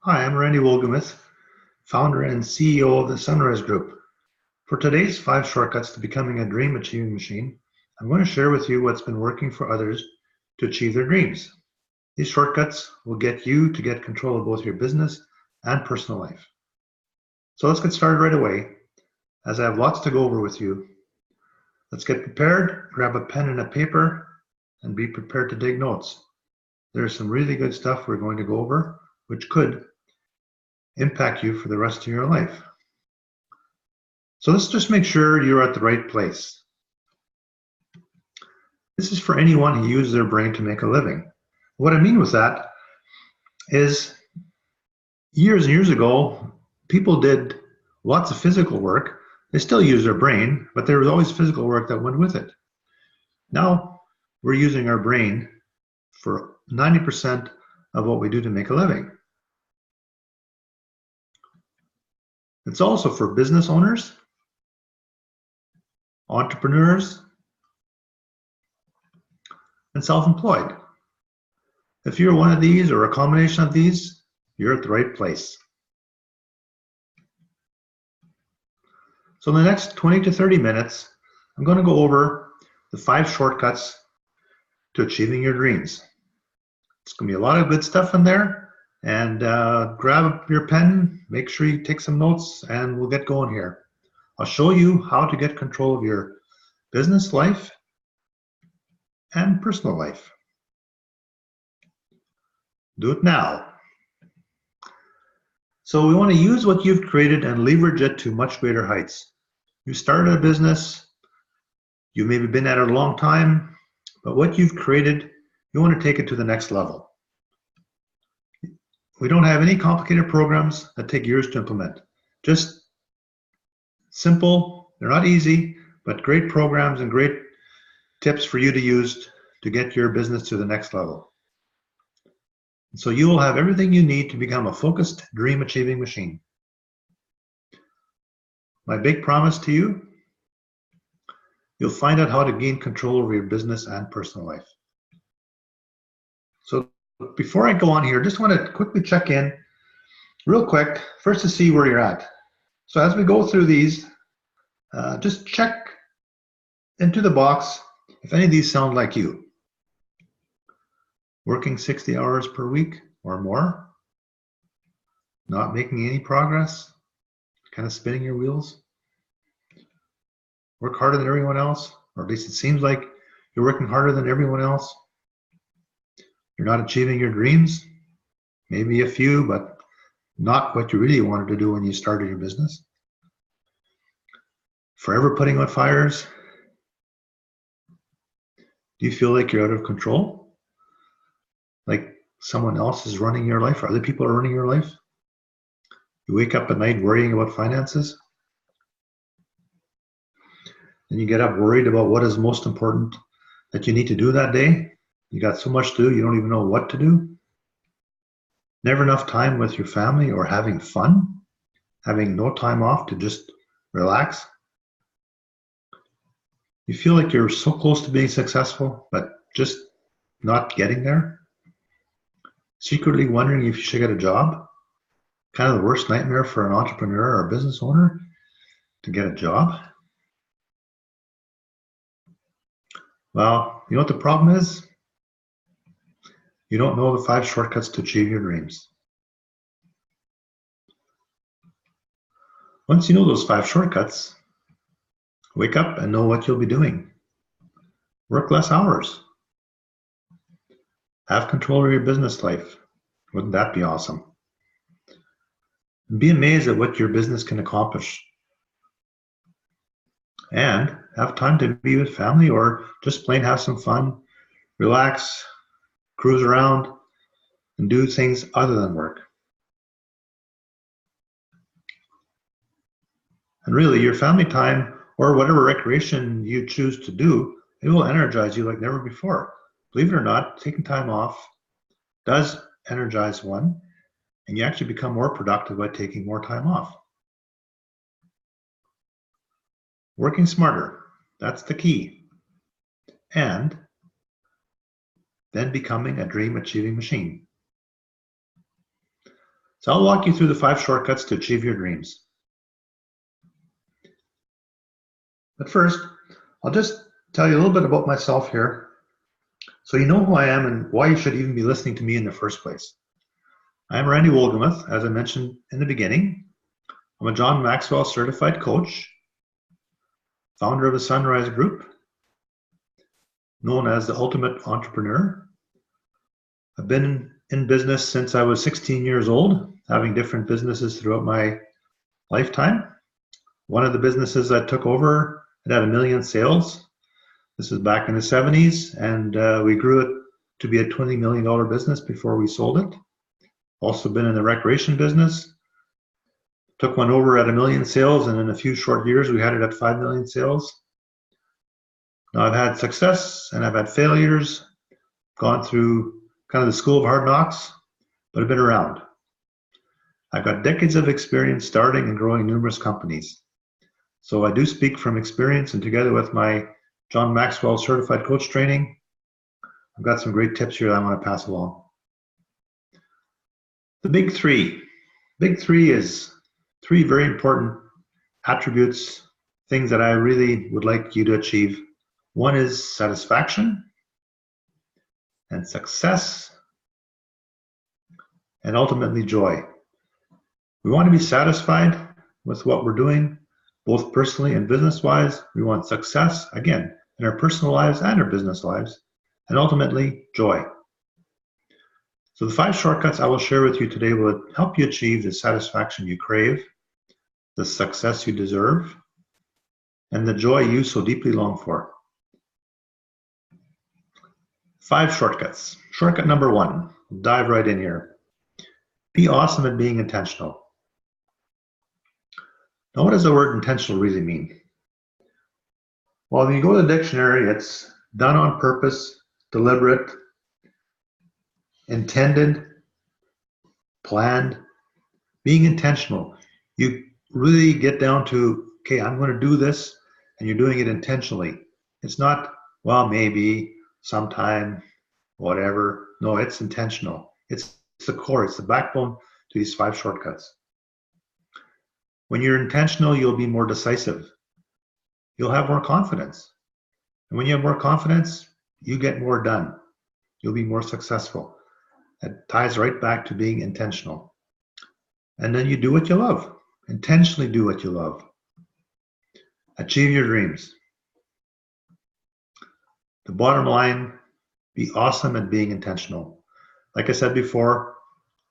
Hi, I'm Randy Wolgamuth, founder and CEO of the Sunrise Group. For today's 5 shortcuts to becoming a dream achieving machine, I'm going to share with you what's been working for others to achieve their dreams. These shortcuts will get you to get control of both your business and personal life. So let's get started right away, as I have lots to go over with you. Let's get prepared, grab a pen and a paper, and be prepared to take notes. There's some really good stuff we're going to go over, which could impact you for the rest of your life. So let's just make sure you're at the right place. This is for anyone who uses their brain to make a living. What I mean with that is years and years ago, people did lots of physical work. They still use their brain, but there was always physical work that went with it. Now we're using our brain for 90% of what we do to make a living. It's also for business owners, entrepreneurs, and self-employed. If you're one of these or a combination of these, you're at the right place. So in the next 20 to 30 minutes, I'm going to go over the 5 shortcuts to achieving your dreams. It's going to be a lot of good stuff in there, and grab your pen, make sure you take some notes, and we'll get going here. I'll show you how to get control of your business life and personal life. Do it now. So we want to use what you've created and leverage it to much greater heights. You started a business, you maybe been at it a long time, but what you've created, you want to take it to the next level. We don't have any complicated programs that take years to implement. Just simple, they're not easy, but great programs and great tips for you to use to get your business to the next level. So you will have everything you need to become a focused dream achieving machine. My big promise to you, you'll find out how to gain control over your business and personal life. So before I go on here, just want to quickly check in real quick, first to see where you're at. So as we go through these, just check into the box if any of these sound like you. Working 60 hours per week or more, not making any progress, kind of spinning your wheels, work harder than everyone else, or at least it seems like you're working harder than everyone else. You're not achieving your dreams, maybe a few, but not what you really wanted to do when you started your business. Forever putting out fires. Do you feel like you're out of control? Like someone else is running your life, or other people are running your life? You wake up at night worrying about finances, and you get up worried about what is most important that you need to do that day. You got so much to do, you don't even know what to do. Never enough time with your family or having fun, having no time off to just relax. You feel like you're so close to being successful, but just not getting there. Secretly wondering if you should get a job. Kind of the worst nightmare for an entrepreneur or a business owner, to get a job. Well, you know what the problem is? You don't know the 5 shortcuts to achieve your dreams. Once you know those 5 shortcuts, wake up and know what you'll be doing. Work less hours. Have control of your business life. Wouldn't that be awesome? And be amazed at what your business can accomplish. And have time to be with family or just plain have some fun, relax, cruise around, and do things other than work. And really, your family time or whatever recreation you choose to do, it will energize you like never before. Believe it or not, taking time off does energize one, and you actually become more productive by taking more time off. Working smarter, that's the key. And then becoming a dream achieving machine. So I'll walk you through the 5 shortcuts to achieve your dreams. But first, I'll just tell you a little bit about myself here so you know who I am and why you should even be listening to me in the first place. I'm Randy Wolgemuth, as I mentioned in the beginning. I'm a John Maxwell certified coach, founder of the Sunrise Group, known as the Ultimate Entrepreneur. I've been in business since I was 16 years old, having different businesses throughout my lifetime. One of the businesses I took over, it had $1 million sales. This is back in the 70s, and we grew it to be a $20 million business before we sold it. Also been in the recreation business. Took one over at $1 million sales, and in a few short years, we had it at 5 million sales. Now I've had success and I've had failures, gone through kind of the school of hard knocks, but I've been around. I've got decades of experience starting and growing numerous companies. So I do speak from experience, and together with my John Maxwell certified coach training, I've got some great tips here that I want to pass along. The big three. Big three is 3 very important attributes, things that I really would like you to achieve. One is satisfaction and success and ultimately joy. We want to be satisfied with what we're doing, both personally and business-wise. We want success, again, in our personal lives and our business lives, and ultimately joy. So the 5 shortcuts I will share with you today will help you achieve the satisfaction you crave, the success you deserve, and the joy you so deeply long for. 5 shortcuts. Shortcut number 1, we'll dive right in here. Be awesome at being intentional. Now, what does the word intentional really mean? Well, when you go to the dictionary, it's done on purpose, deliberate, intended, planned. Being intentional. You really get down to, okay, I'm going to do this, and you're doing it intentionally. It's not, well, maybe, sometime, whatever. No, it's intentional. It's the core, it's the backbone to these 5 shortcuts. When you're intentional, you'll be more decisive. You'll have more confidence. And when you have more confidence, you get more done. You'll be more successful. It ties right back to being intentional. And then you do what you love. Intentionally do what you love. Achieve your dreams. The bottom line, be awesome at being intentional. Like I said before,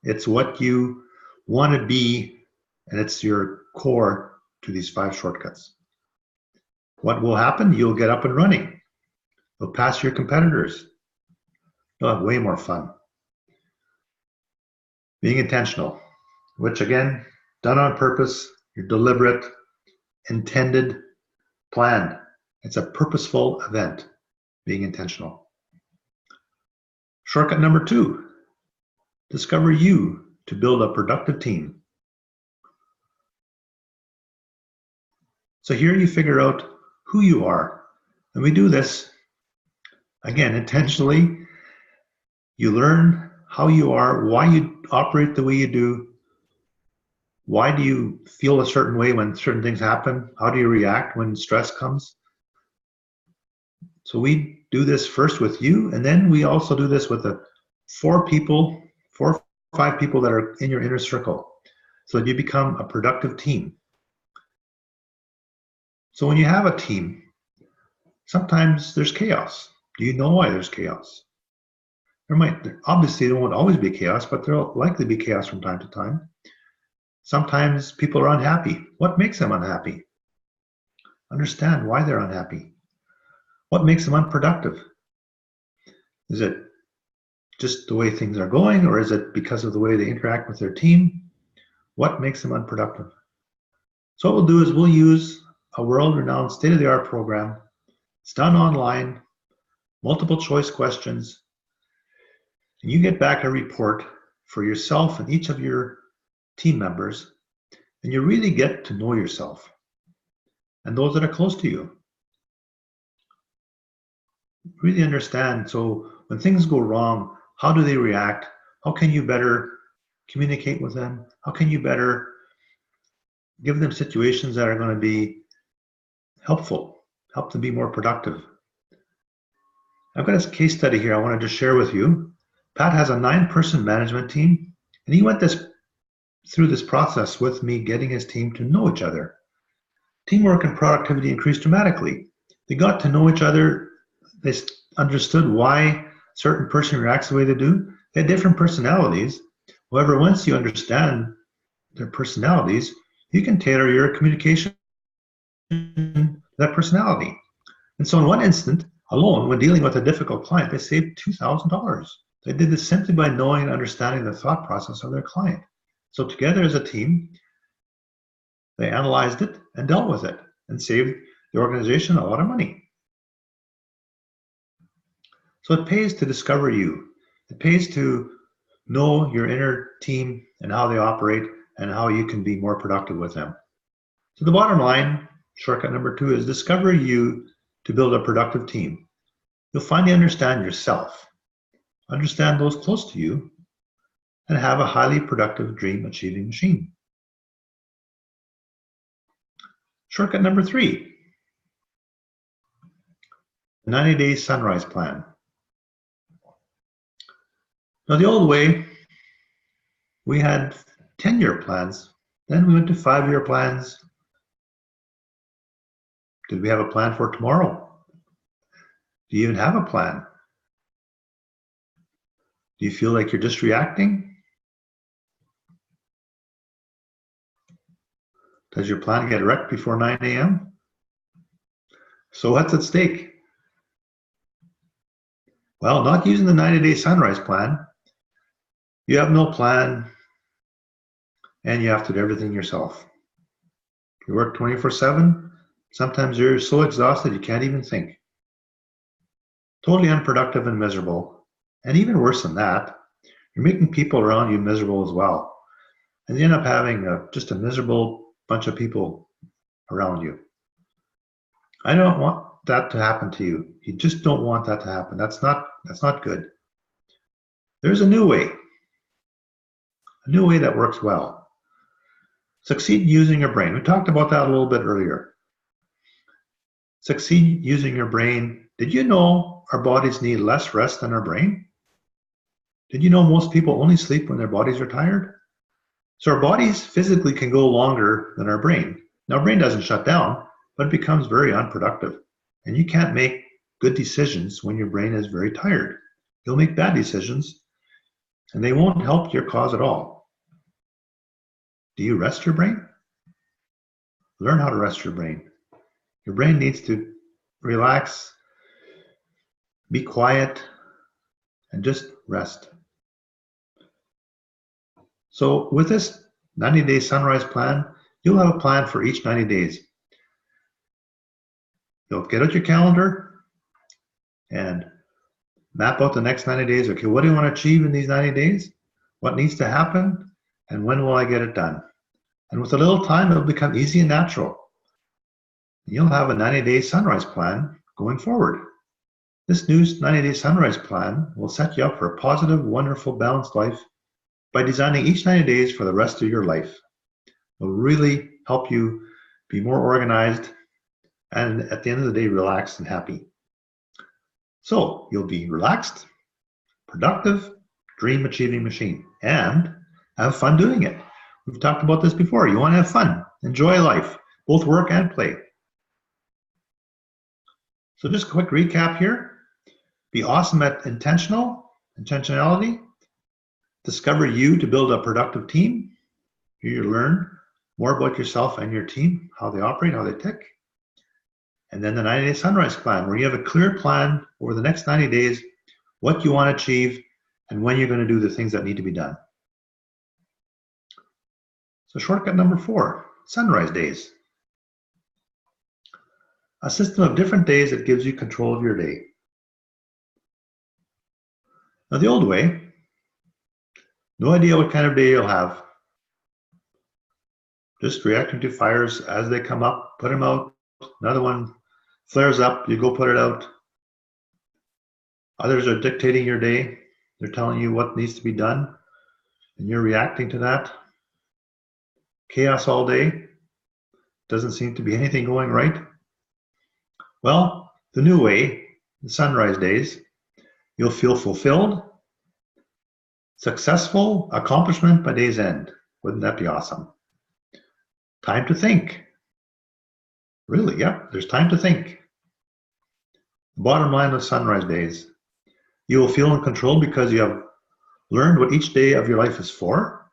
it's what you want to be, and it's your core to these 5 shortcuts. What will happen? You'll get up and running. You'll pass your competitors. You'll have way more fun. Being intentional, which again, done on purpose, you're deliberate, intended, planned. It's a purposeful event, being intentional. Shortcut number 2, discover you to build a productive team. So here you figure out who you are. And we do this, again, intentionally. You learn how you are, why you operate the way you do. Why do you feel a certain way when certain things happen? How do you react when stress comes? So we do this first with you, and then we also do this with the 4 or 5 people that are in your inner circle, so that you become a productive team. So when you have a team, sometimes there's chaos. Do you know why there's chaos? Obviously there won't always be chaos, but there'll likely be chaos from time to time. Sometimes people are unhappy. What makes them unhappy? Understand why they're unhappy. What makes them unproductive? Is it just the way things are going, or is it because of the way they interact with their team? What makes them unproductive? So what we'll do is we'll use a world-renowned state-of-the-art program. It's done online, multiple choice questions, and you get back a report for yourself and each of your team members, and you really get to know yourself and those that are close to you. Really understand, so when things go wrong, how do they react? How can you better communicate with them? How can you better give them situations that are going to be helpful, help them be more productive? I've got a case study here I wanted to share with you. Pat has a 9-person management team, and he went through this process with me, getting his team to know each other. Teamwork and productivity increased dramatically. They got to know each other. They understood why a certain person reacts the way they do. They had different personalities. However, once you understand their personalities, you can tailor your communication to that personality. And so in one instant alone, when dealing with a difficult client, they saved $2,000. They did this simply by knowing and understanding the thought process of their client. So together as a team, they analyzed it and dealt with it and saved the organization a lot of money. So it pays to discover you. It pays to know your inner team and how they operate and how you can be more productive with them. So the bottom line, shortcut number 2, is discover you to build a productive team. You'll finally understand yourself, understand those close to you, and have a highly productive dream achieving machine. Shortcut number 3, the 90-day sunrise plan. Now the old way, we had 10-year plans, then we went to 5-year plans. Did we have a plan for tomorrow? Do you even have a plan? Do you feel like you're just reacting? Does your plan get wrecked before 9 a.m.? So what's at stake? Well, not using the 90-day sunrise plan, you have no plan and you have to do everything yourself. You work 24/7. Sometimes you're so exhausted you can't even think. Totally unproductive and miserable. And even worse than that, you're making people around you miserable as well. And you end up having just a miserable bunch of people around you. I don't want that to happen to you. You just don't want that to happen. That's not good. There's a new way that works well. Succeed using your brain. We talked about that a little bit earlier. Succeed using your brain. Did you know our bodies need less rest than our brain? Did you know most people only sleep when their bodies are tired? So our bodies physically can go longer than our brain. Now, our brain doesn't shut down, but it becomes very unproductive. And you can't make good decisions when your brain is very tired. You'll make bad decisions, and they won't help your cause at all. Do you rest your brain? Learn how to rest your brain. Your brain needs to relax, be quiet, and just rest. So with this 90-day sunrise plan, you'll have a plan for each 90 days. You'll get out your calendar and map out the next 90 days. Okay, what do you want to achieve in these 90 days? What needs to happen? And when will I get it done? And with a little time, it'll become easy and natural. You'll have a 90-day sunrise plan going forward. This new 90-day sunrise plan will set you up for a positive, wonderful, balanced life by designing each 90 days for the rest of your life. It will really help you be more organized and at the end of the day, relaxed and happy. So you'll be relaxed, productive, dream achieving machine, and have fun doing it. We've talked about this before. You want to have fun, enjoy life, both work and play. So just a quick recap here. Be awesome at intentionality. Discover you to build a productive team. You learn more about yourself and your team, how they operate, how they tick. And then the 90-day sunrise plan, where you have a clear plan over the next 90 days, what you want to achieve, and when you're going to do the things that need to be done. So shortcut number 4, sunrise days. A system of different days that gives you control of your day. Now the old way, no idea what kind of day you'll have. Just reacting to fires as they come up, put them out. Another one flares up, you go put it out. Others are dictating your day. They're telling you what needs to be done. and you're reacting to that. Chaos all day. Doesn't seem to be anything going right. Well, the new way, the sunrise days, you'll feel fulfilled, successful, accomplishment by day's end. Wouldn't that be awesome? Time to think. Really, yep, there's time to think. The bottom line of sunrise days, you will feel in control because you have learned what each day of your life is for.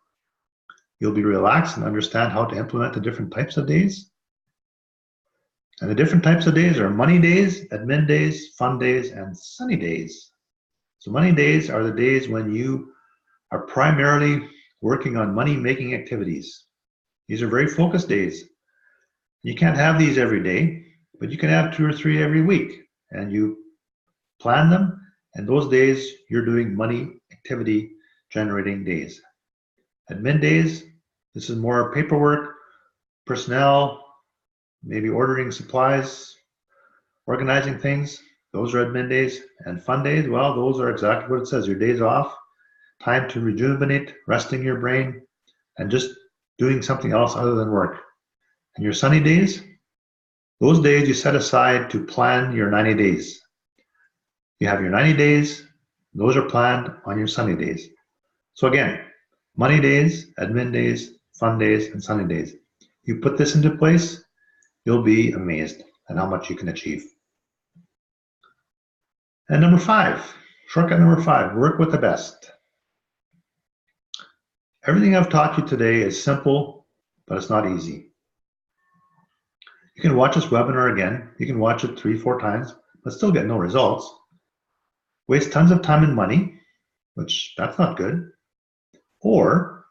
You'll be relaxed and understand how to implement the different types of days. And the different types of days are money days, admin days, fun days, and sunny days. So money days are the days when you are primarily working on money-making activities. These are very focused days. You can't have these every day, but you can have 2 or 3 every week, and you plan them, and those days you're doing money activity generating days. Admin days, this is more paperwork, personnel, maybe ordering supplies, organizing things. Those are admin days. And fun days, well, those are exactly what it says, your days off, time to rejuvenate, resting your brain, and just doing something else other than work. And your sunny days, those days you set aside to plan your 90 days. You have your 90 days, those are planned on your sunny days. So again, money days, admin days, fun days, and sunny days. You put this into place, you'll be amazed at how much you can achieve. And number 5, shortcut number 5, work with the best. Everything I've taught you today is simple, but it's not easy. You can watch this webinar again. You can watch it 3, 4 times, but still get no results. Waste tons of time and money, which that's not good. Or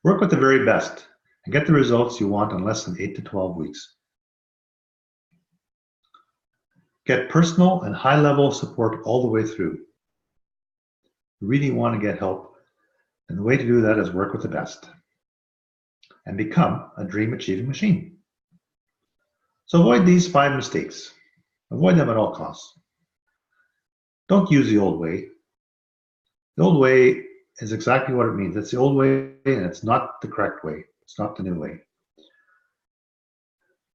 work with the very best and get the results you want in less than 8 to 12 weeks. Get personal and high-level support all the way through. You really want to get help, and the way to do that is work with the best and become a dream-achieving machine. So avoid these 5 mistakes. Avoid them at all costs. Don't use the old way. The old way is exactly what it means. It's the old way, and it's not the correct way. It's not the new way.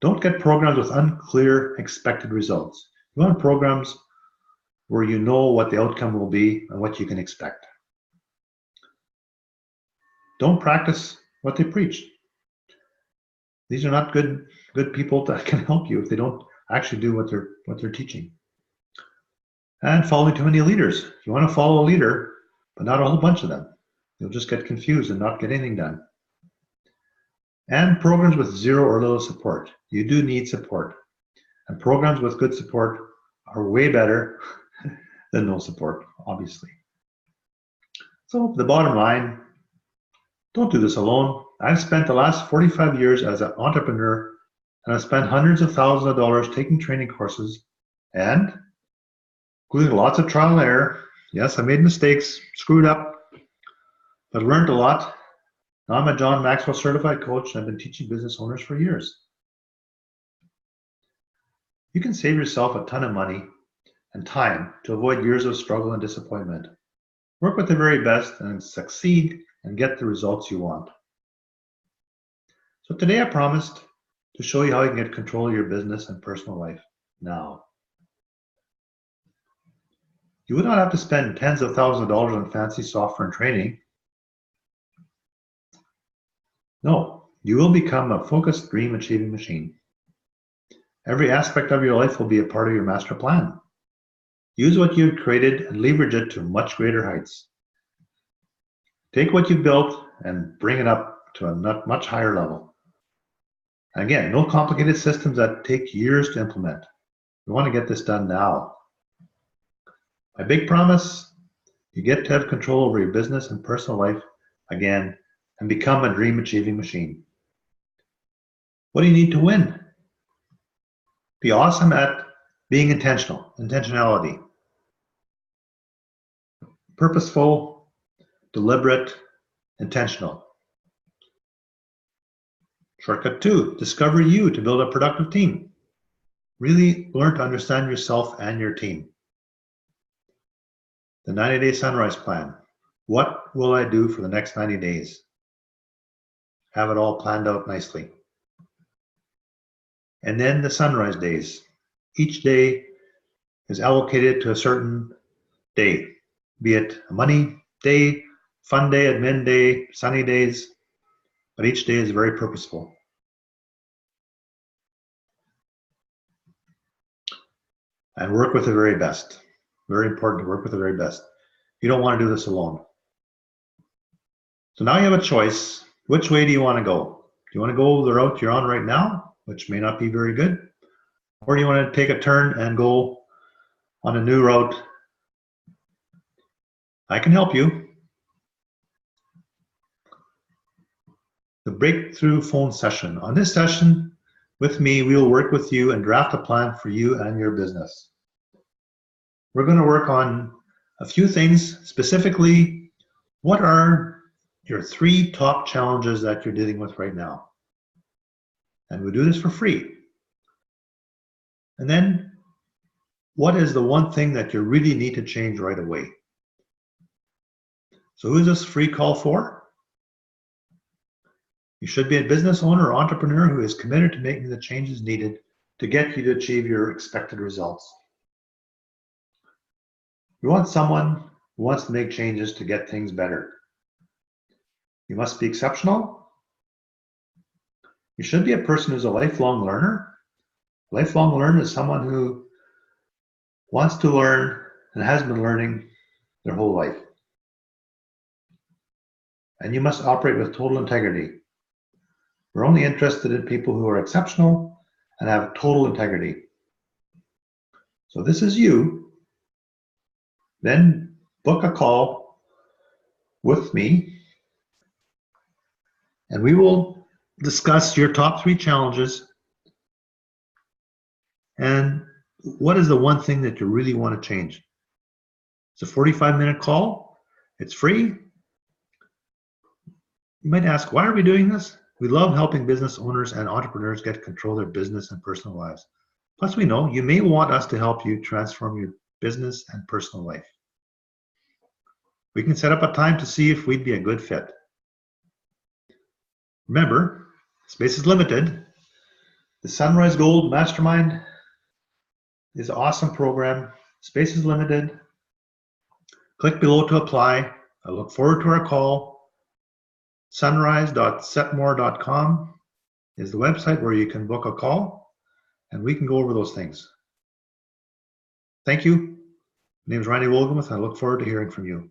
Don't get programs with unclear expected results. You want programs where you know what the outcome will be and what you can expect. Don't practice what they preach. These are not good people that can help you if they don't actually do what they're teaching. And following too many leaders. You want to follow a leader, but not a whole bunch of them. You'll just get confused and not get anything done. And programs with 0 or little support. You do need support. And programs with good support are way better than no support, obviously. So the bottom line, don't do this alone. I've spent the last 45 years as an entrepreneur, and I've spent hundreds of thousands of dollars taking training courses and including lots of trial and error. Yes, I made mistakes, screwed up, but learned a lot. Now I'm a John Maxwell certified coach, and I've been teaching business owners for years. You can save yourself a ton of money and time to avoid years of struggle and disappointment. Work with the very best and succeed and get the results you want. So today I promised to show you how you can get control of your business and personal life now. You would not have to spend tens of thousands of dollars on fancy software and training. No, you will become a focused dream achieving machine. Every aspect of your life will be a part of your master plan. Use what you've created and leverage it to much greater heights. Take what you've built and bring it up to a much higher level. Again, no complicated systems that take years to implement. We want to get this done now. My big promise, you get to have control over your business and personal life again and become a dream achieving machine. What do you need to win? Be awesome at being intentionality. Purposeful, deliberate, intentional. Shortcut 2, discover you to build a productive team. Really learn to understand yourself and your team. The 90-day sunrise plan. What will I do for the next 90 days? Have it all planned out nicely. And then the sunrise days. Each day is allocated to a certain day, be it a money day, fun day, admin day, sunny days, but each day is very purposeful. And work with the very best. Very important to work with the very best. You don't want to do this alone. So now you have a choice. Which way do you want to go? Do you want to go the route you're on right now, which may not be very good? Or do you want to take a turn and go on a new route? I can help you. The breakthrough phone session. On this session with me, we will work with you and draft a plan for you and your business. We're going to work on a few things, specifically, what are your 3 top challenges that you're dealing with right now? And we do this for free. And then, what is the one thing that you really need to change right away? So who is this free call for? You should be a business owner or entrepreneur who is committed to making the changes needed to get you to achieve your expected results. You want someone who wants to make changes to get things better. You must be exceptional. You should be a person who's a lifelong learner. Lifelong learner is someone who wants to learn and has been learning their whole life. And you must operate with total integrity. We're only interested in people who are exceptional and have total integrity. So this is you. Then book a call with me, and we will discuss your top 3 challenges and what is the one thing that you really want to change. It's a 45-minute call. It's free. You might ask, why are we doing this? We love helping business owners and entrepreneurs get control of their business and personal lives. Plus, we know you may want us to help you transform your business and personal life. We can set up a time to see if we'd be a good fit. Remember, space is limited. The Sunrise Gold Mastermind is an awesome program. Space is limited. Click below to apply. I look forward to our call. Sunrise.setmore.com is the website where you can book a call, and we can go over those things. Thank you. My name is Randy Wolgamuth, and I look forward to hearing from you.